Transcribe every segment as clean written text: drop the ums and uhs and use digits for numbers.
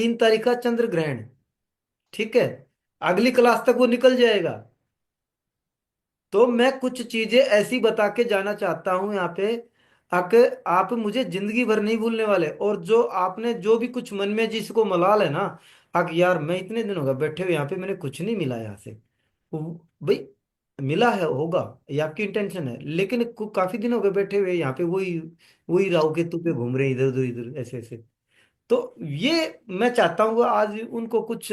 3 तारीख का चंद्र ग्रहण। ठीक है, अगली क्लास तक वो निकल जाएगा। तो मैं कुछ चीजें ऐसी बता के जाना चाहता हूं यहाँ पे, आके आप मुझे जिंदगी भर नहीं भूलने वाले। और जो आपने जो भी कुछ मन में जिसको मलाल है ना, आके यार मैं इतने दिन हो गए बैठे हुए यहाँ पे, मैंने कुछ नहीं मिला यहाँ से। भाई मिला है होगा, ये आपकी इंटेंशन है, लेकिन काफी दिन हो गए बैठे हुए यहाँ पे, वही वही राहु केतु पे घूम रहे हैं इधर उधर इधर ऐसे ऐसे। तो ये मैं चाहता हूँ आज उनको कुछ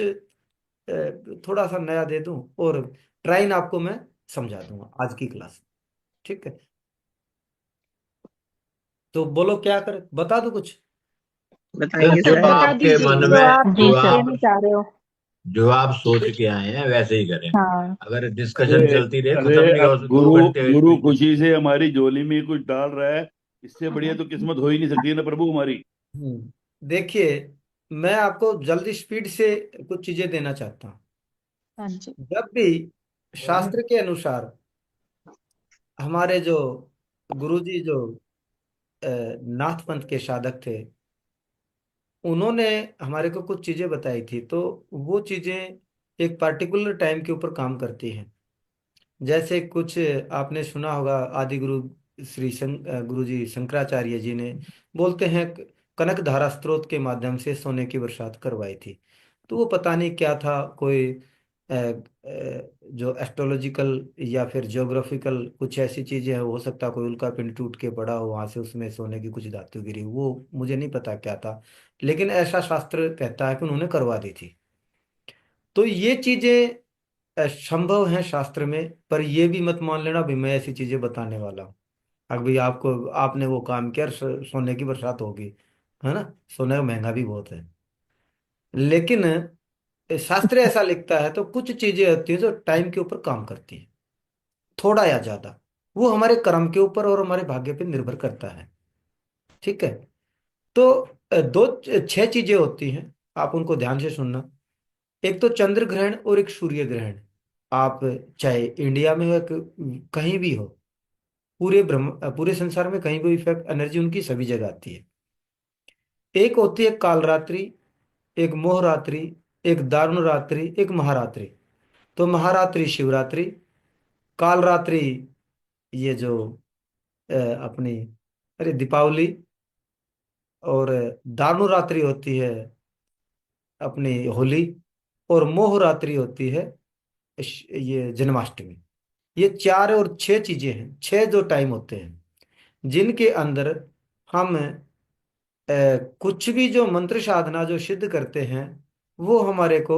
थोड़ा सा नया दे दूं, और ट्राइन आपको मैं समझा दूंगा आज की क्लास। ठीक है, तो बोलो क्या कर बता दो कुछ। सर बताइए जो सर। बता आपके दीजिए मन जो में, आप जो जी सर। कहना आप चाह रहे हो। जो आप सोच के आए हैं वैसे ही करें। हाँ। अगर अरे डिस्कशन चलती रहे, अरे, खत्म नहीं हो, अब दो गुरु घंटे गुरु हुई। खुशी से हमारी झोली में कुछ डाल रहा है। इससे बढ़िया तो किस्मत हो ही नहीं सकती है ना प्रभु हमारी। देखिए, मैं आपको जल्दी स्पीड से कुछ चीजें देना चाहता हूँ। हाँ जी। जब भी शास्त्र के अनुसार हमारे जो गुरुजी जो नाथ पंथ के साधक थे, उन्होंने हमारे को कुछ चीजें बताई थी, तो वो चीजें एक पार्टिकुलर टाइम के ऊपर काम करती हैं। जैसे कुछ आपने सुना होगा, आदि गुरु गुरु जी शंकराचार्य जी ने बोलते हैं कनक धारा स्रोत के माध्यम से सोने की बरसात करवाई थी। तो वो पता नहीं क्या था, कोई जो एस्ट्रोलॉजिकल या फिर ज्योग्राफिकल कुछ ऐसी चीजें हैं, हो सकता है कोई उल्का पिंड टूट के पड़ा हो वहां से, उसमें सोने की कुछ धातु गिरी, वो मुझे नहीं पता क्या था। लेकिन ऐसा शास्त्र कहता है कि उन्होंने करवा दी थी। तो ये चीजें संभव है शास्त्र में, पर ये भी मत मान लेना भी मैं ऐसी चीजें बताने वाला हूँ। अगर भाई आपको आपने वो काम किया, सोने की बरसात होगी, है ना। सोना महंगा भी बहुत है, लेकिन शास्त्र ऐसा लिखता है, तो कुछ चीजें होती हैं जो टाइम के ऊपर काम करती हैं, थोड़ा या ज्यादा। वो हमारे कर्म के ऊपर और हमारे भाग्य पे निर्भर करता है। ठीक है, तो दो 6 चीजें होती हैं, आप उनको ध्यान से सुनना। एक तो चंद्र ग्रहण और एक सूर्य ग्रहण। आप चाहे इंडिया में हो कहीं भी हो, पूरे संसार में कहीं भी इफेक्ट एनर्जी उनकी सभी जगह आती है। एक होती है कालरात्रि, एक मोहरात्रि, एक दारुणरात्रि, एक महारात्रि। तो महारात्रि शिवरात्रि, कालरात्रि ये जो अपनी अरे दीपावली, और दारुणरात्रि होती है अपनी होली, और मोहरात्रि होती है ये जन्माष्टमी। ये 4 और 6 चीजें हैं, 6 जो टाइम होते हैं जिनके अंदर हम कुछ भी जो मंत्र साधना जो सिद्ध करते हैं, वो हमारे को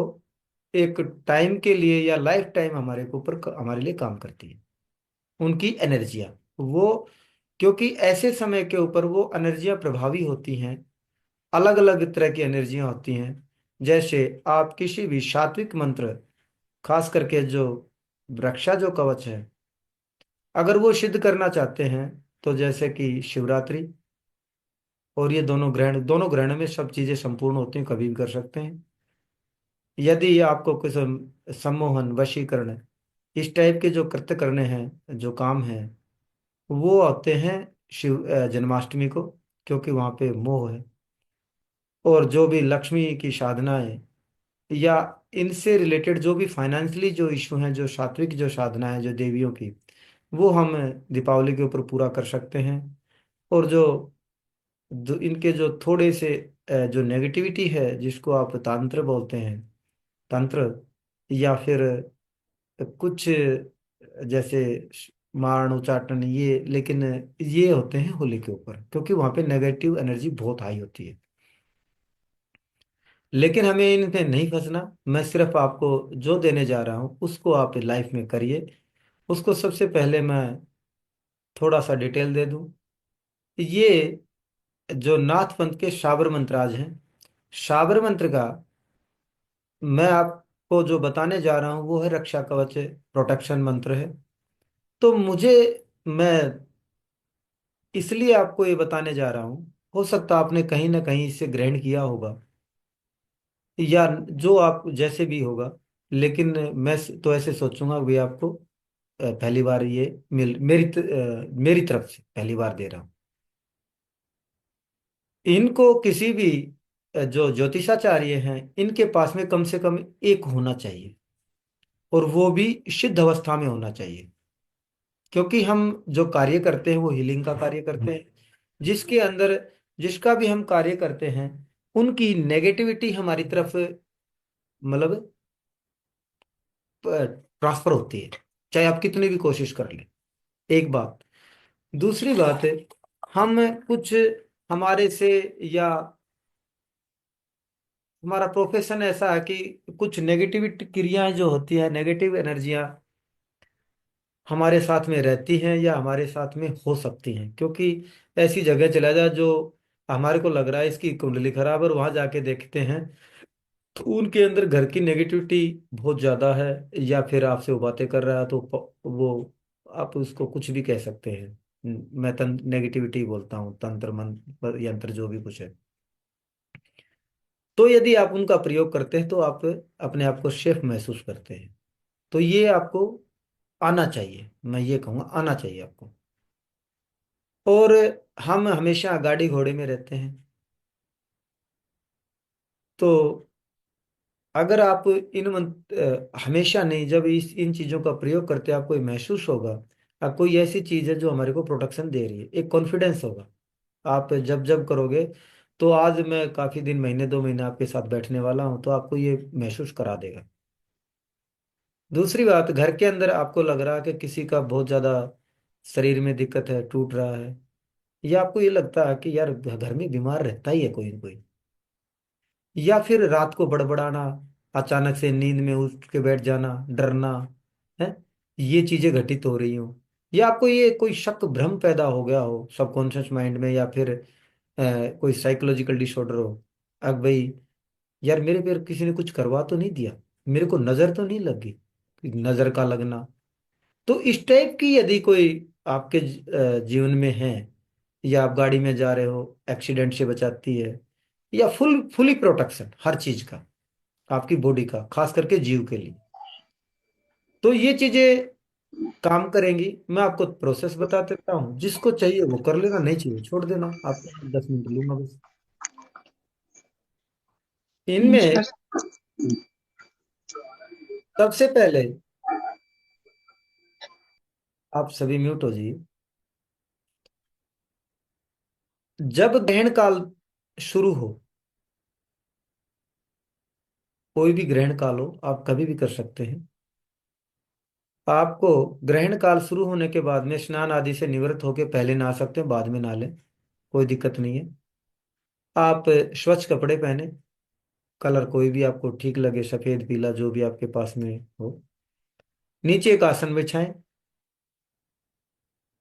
एक टाइम के लिए या लाइफ टाइम हमारे को ऊपर हमारे लिए काम करती है। उनकी एनर्जियाँ वो, क्योंकि ऐसे समय के ऊपर वो एनर्जियाँ प्रभावी होती हैं, अलग अलग तरह की एनर्जियाँ होती हैं। जैसे आप किसी भी सात्विक मंत्र, खास करके जो वृक्षा जो कवच है, अगर वो सिद्ध करना चाहते हैं, तो जैसे कि शिवरात्रि, और ये दोनों ग्रहण में सब चीजें संपूर्ण होती हैं, कभी भी कर सकते हैं। यदि आपको कुछ सम्मोहन वशीकरण इस टाइप के जो कृत्य करने हैं, जो काम हैं, वो होते हैं जन्माष्टमी को, क्योंकि वहां पे मोह है। और जो भी लक्ष्मी की साधनाएं या इनसे रिलेटेड जो भी फाइनेंशियली जो इशू हैं, जो सात्विक जो साधना है जो देवियों की, वो हम दीपावली के ऊपर पूरा कर सकते हैं। और जो इनके जो थोड़े से जो नेगेटिविटी है, जिसको आप तंत्र बोलते हैं, तंत्र, या फिर कुछ जैसे मारण उच्चाटन, ये लेकिन ये होते हैं होली के ऊपर, क्योंकि वहां पे नेगेटिव एनर्जी बहुत हाई होती है। लेकिन हमें इनमें नहीं फंसना। मैं सिर्फ आपको जो देने जा रहा हूँ उसको आप लाइफ में करिए। उसको सबसे पहले मैं थोड़ा सा डिटेल दे दूं। ये जो नाथ पंथ के शाबर मंत्राज हैं, शाबर मंत्र का मैं आपको जो बताने जा रहा हूँ वो है रक्षा कवच, प्रोटेक्शन मंत्र है। तो मुझे मैं इसलिए आपको ये बताने जा रहा हूँ, हो सकता आपने कहीं ना कहीं इसे ग्रहण किया होगा, या जो आप जैसे भी होगा, लेकिन मैं तो ऐसे सोचूंगा भी आपको पहली बार ये मेरी तरफ से पहली बार दे रहा हूँ। इनको किसी भी जो ज्योतिषाचार्य हैं, इनके पास में कम से कम एक होना चाहिए, और वो भी शुद्ध अवस्था में होना चाहिए। क्योंकि हम जो कार्य करते हैं वो हीलिंग का कार्य करते हैं, जिसके अंदर जिसका भी हम कार्य करते हैं उनकी नेगेटिविटी हमारी तरफ मतलब ट्रांसफर होती है, चाहे आप कितनी भी कोशिश कर लें। एक बात। दूसरी बात है, हम कुछ हमारे से या हमारा प्रोफेशन ऐसा है कि कुछ नेगेटिविटी क्रियाएं जो होती है, नेगेटिव एनर्जियां हमारे साथ में रहती हैं या हमारे साथ में हो सकती हैं। क्योंकि ऐसी जगह चला जाए जो हमारे को लग रहा है इसकी कुंडली खराब है, और वहां जाके देखते हैं तो उनके अंदर घर की नेगेटिविटी बहुत ज्यादा है, या फिर आपसे वो बातें कर रहा है तो वो आप उसको कुछ भी कह सकते हैं। मैं नेगेटिविटी बोलता हूँ, तंत्र मंत्र यंत्र जो भी कुछ है। तो यदि आप उनका प्रयोग करते हैं तो आप अपने आप को सेफ महसूस करते हैं। तो ये आपको आना चाहिए, मैं ये कहूँगा आना चाहिए आपको। और हम हमेशा गाड़ी घोड़े में रहते हैं, तो अगर आप हमेशा नहीं, जब इस इन चीज़ों का प्रयोग करते हैं आपको ये महसूस होगा, अब कोई ऐसी चीज़ है जो हमारे को प्रोटेक्शन दे रही है, एक कॉन्फिडेंस होगा। आप जब जब करोगे, तो आज मैं काफ़ी दिन, महीने 2 महीने आपके साथ बैठने वाला हूँ, तो आपको ये महसूस करा देगा। दूसरी बात, घर के अंदर आपको लग रहा है कि किसी का बहुत ज़्यादा शरीर में दिक्कत है, टूट रहा है, या आपको ये लगता है कि यार घर में बीमार रहता ही है कोई ना कोई, या फिर रात को बड़बड़ाना, अचानक से नींद में उठ के बैठ जाना, डरना है, ये चीजें घटित हो रही हो, या आपको ये कोई शक भ्रम पैदा हो गया हो सबकॉन्शियस माइंड में, या फिर कोई साइकोलॉजिकल डिसऑर्डर हो। अब भाई यार मेरे पे किसी ने कुछ करवा तो नहीं दिया, मेरे को नजर तो नहीं लगी, नजर का लगना। तो इस टाइप की यदि कोई आपके जीवन में है, या आप गाड़ी में जा रहे हो, एक्सीडेंट से बचाती है, या फुली प्रोटेक्शन हर चीज का, आपकी बॉडी का, खास करके जीव के लिए, तो ये चीजें काम करेंगी। मैं आपको प्रोसेस बता देता हूँ, जिसको चाहिए वो कर लेना, नहीं चाहिए छोड़ देना, आपको 10 मिनट लूंगा बस। इनमें सर। सबसे पहले आप सभी म्यूट हो जाइए। जब ग्रहण काल शुरू हो, कोई भी ग्रहण काल हो, आप कभी भी कर सकते हैं। आपको ग्रहण काल शुरू होने के बाद में स्नान आदि से निवृत्त होकर पहले नहा सकते हैं, बाद में नहा लें, कोई दिक्कत नहीं है। आप स्वच्छ कपड़े पहने, कलर कोई भी आपको ठीक लगे, सफेद पीला जो भी आपके पास में हो। नीचे एक आसन बिछाएं।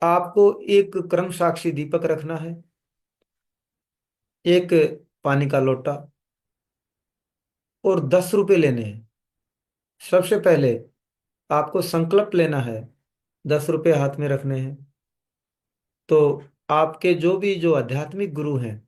आपको एक क्रम साक्षी दीपक रखना है, एक पानी का लोटा, और 10 रुपए लेने हैं। सबसे पहले आपको संकल्प लेना है, 10 रुपए हाथ में रखने हैं। तो आपके जो आध्यात्मिक गुरु हैं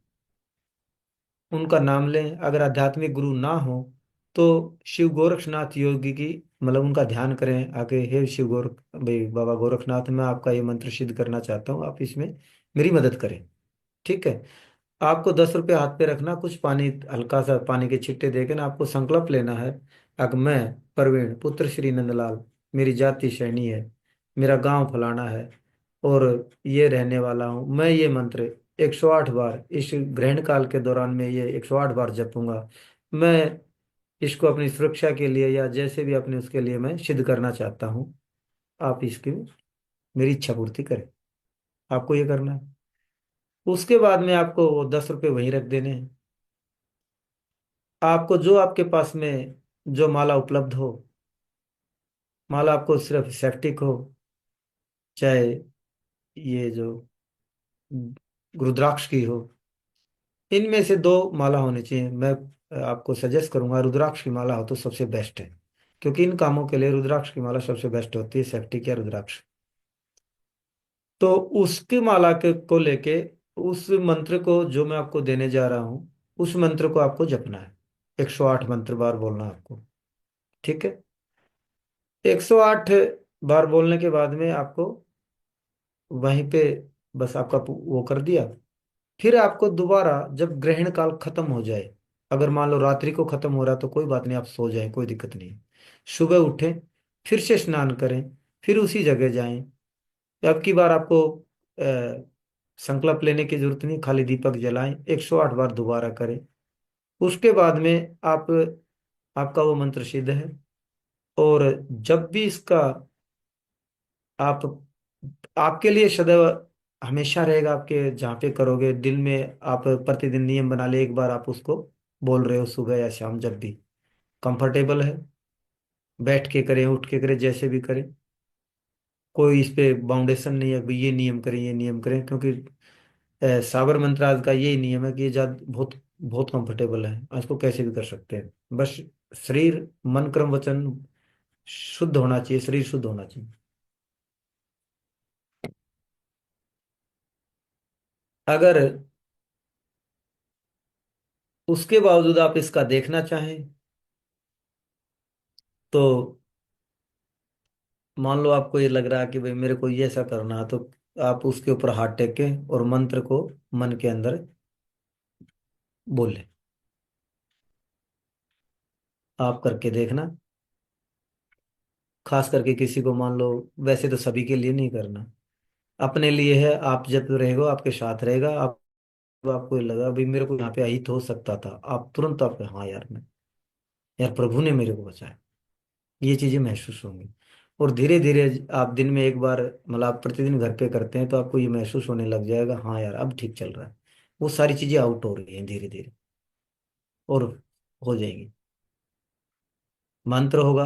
उनका नाम लें। अगर आध्यात्मिक गुरु ना हो तो शिव गोरक्षनाथ योगी की मतलब उनका ध्यान करें आके, हे शिव गोरख भाई बाबा गोरखनाथ, मैं आपका ये मंत्र सिद्ध करना चाहता हूँ, आप इसमें मेरी मदद करें। ठीक है। आपको 10 रुपये हाथ पे रखना, कुछ पानी, हल्का सा पानी के छिट्टे देके ना, आपको संकल्प लेना है। अगर मैं प्रवीण पुत्र श्री नंदलाल, मेरी जाति सैनी है, मेरा गांव फलाना है, और ये रहने वाला हूँ, मैं ये मंत्र 108 बार इस ग्रहण काल के दौरान में ये 108 बार जपूंगा। मैं इसको अपनी सुरक्षा के लिए या जैसे भी अपने उसके लिए मैं सिद्ध करना चाहता हूँ। आप इसकी मेरी इच्छा पूर्ति करें। आपको ये करना है। उसके बाद में आपको वो 10 रुपये वहीं रख देने हैं। आपको जो आपके पास में जो माला उपलब्ध हो, माला आपको सिर्फ सेप्टिक हो, चाहे ये जो रुद्राक्ष की हो, इनमें से दो माला होनी चाहिए। मैं आपको सजेस्ट करूंगा रुद्राक्ष की माला हो तो सबसे बेस्ट है, क्योंकि इन कामों के लिए रुद्राक्ष की माला सबसे बेस्ट होती है, सेप्टिक या रुद्राक्ष। तो उसकी माला के को लेके, उस मंत्र को जो मैं आपको देने जा रहा हूँ, उस मंत्र को आपको जपना है, 108 मंत्र बार बोलना है आपको। ठीक है। 108 बार बोलने के बाद में आपको वहीं पे बस आपका वो कर दिया। फिर आपको दोबारा जब ग्रहण काल खत्म हो जाए, अगर मान लो रात्रि को खत्म हो रहा तो कोई बात नहीं, आप सो जाएं, कोई दिक्कत नहीं है। सुबह उठें, फिर से स्नान करें, फिर उसी जगह जाएं। अब की बार आपको संकल्प लेने की जरूरत नहीं, खाली दीपक जलाएं, 108 बार दोबारा करें। उसके बाद में आप, आपका वो मंत्र सिद्ध है। और जब भी इसका आप, आपके लिए सदैव हमेशा रहेगा, आपके जहाँ पे करोगे दिल में, आप प्रतिदिन नियम बना ले, एक बार आप उसको बोल रहे हो सुबह या शाम, जब भी कंफर्टेबल है, बैठ के करें, उठ के करें, जैसे भी करें। कोई इस पे बाउंडेशन नहीं है कि ये नियम करें, ये नियम करें, क्योंकि साबर मंत्रालय का यही नियम है कि ये जात बहुत बहुत कंफर्टेबल है, इसको कैसे भी कर सकते हैं। बस शरीर, मन, क्रम, वचन शुद्ध होना चाहिए, शरीर शुद्ध होना चाहिए। अगर उसके बावजूद आप इसका देखना चाहें तो, मान लो आपको ये लग रहा है कि भाई मेरे को ये ऐसा करना है, तो आप उसके ऊपर हाथ टेकें और मंत्र को मन के अंदर बोलें। आप करके देखना। खास करके किसी को मान लो, वैसे तो सभी के लिए नहीं करना, अपने लिए है। आप जब रहेगा, आपके साथ रहेगा, आप, आपको ये लगा भाई मेरे को यहाँ पे अहित हो सकता था, आप तुरंत आप, हाँ यार मैं, यार प्रभु ने मेरे को बचाया, ये चीजें महसूस होंगी। और धीरे धीरे आप दिन में एक बार, मतलब आप प्रतिदिन घर पे करते हैं, तो आपको ये महसूस होने लग जाएगा, हाँ यार अब ठीक चल रहा है। वो सारी चीजें आउट हो रही हैं धीरे धीरे, और हो जाएंगी। मंत्र होगा,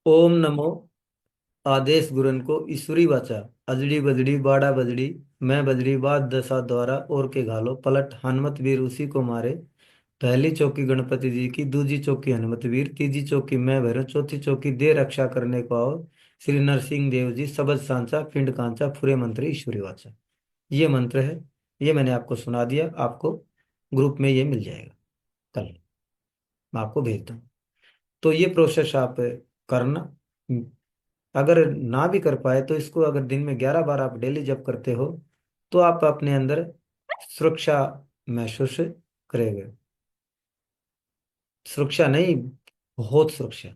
ओम नमो, आदेश गुरन को ईश्वरी वाचा, अजड़ी बजड़ी बाड़ा बजड़ी, मैं बजड़ी बात दशा द्वारा और के घालो पलट, हनुमत वीर उसी को मारे। पहली चौकी गणपति जी की, दूजी चौकी हनुमत वीर, तीजी चौकी मैं भैरव, चौथी चौकी दे रक्षा करने को आओ, श्री नरसिंह देव जी सबद सांचा पिंड कांचा फुरे मंत्र ईश्वरी वाचा। ये मंत्र है, ये मैंने आपको सुना दिया, आपको ग्रुप में ये मिल जाएगा, कल मैं आपको भेजता हूँ। तो ये प्रोसेस आप करना। अगर ना भी कर पाए तो इसको, अगर दिन में 11 बार आप डेली जब करते हो, तो आप अपने अंदर सुरक्षा महसूस करेंगे। सुरक्षा नहीं, बहुत सुरक्षा।